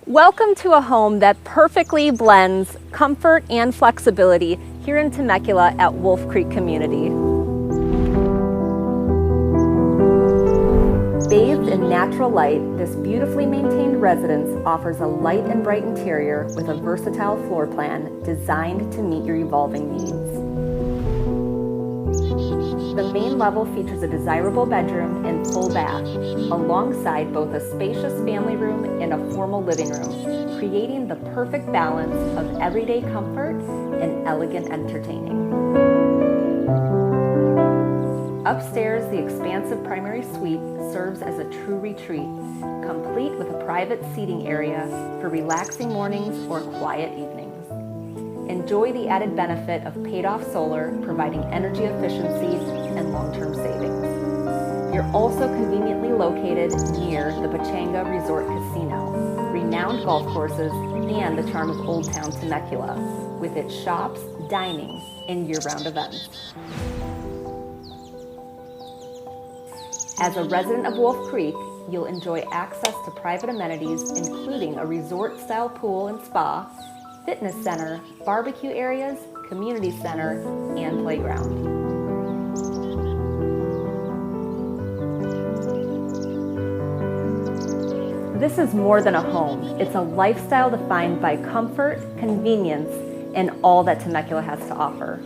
Welcome to a home that perfectly blends comfort and flexibility here in Temecula at Wolf Creek Community. Bathed in natural light, this beautifully maintained residence offers a light and bright interior with a versatile floor plan designed to meet your evolving needs. The main level features a desirable bedroom and full bath, alongside both a spacious family room and a formal living room, creating the perfect balance of everyday comfort and elegant entertaining. Upstairs, the expansive primary suite serves as a true retreat, complete with a private seating area for relaxing mornings or quiet evenings. Enjoy the added benefit of paid-off solar, providing energy efficiency and long-term savings. You're also conveniently located near the Pachanga Resort Casino, renowned golf courses, and the charm of Old Town Temecula, with its shops, dining, and year-round events. As a resident of Wolf Creek, you'll enjoy access to private amenities, including a resort-style pool and spa, fitness center, barbecue areas, community center, and playground. This is more than a home. It's a lifestyle defined by comfort, convenience, and all that Temecula has to offer.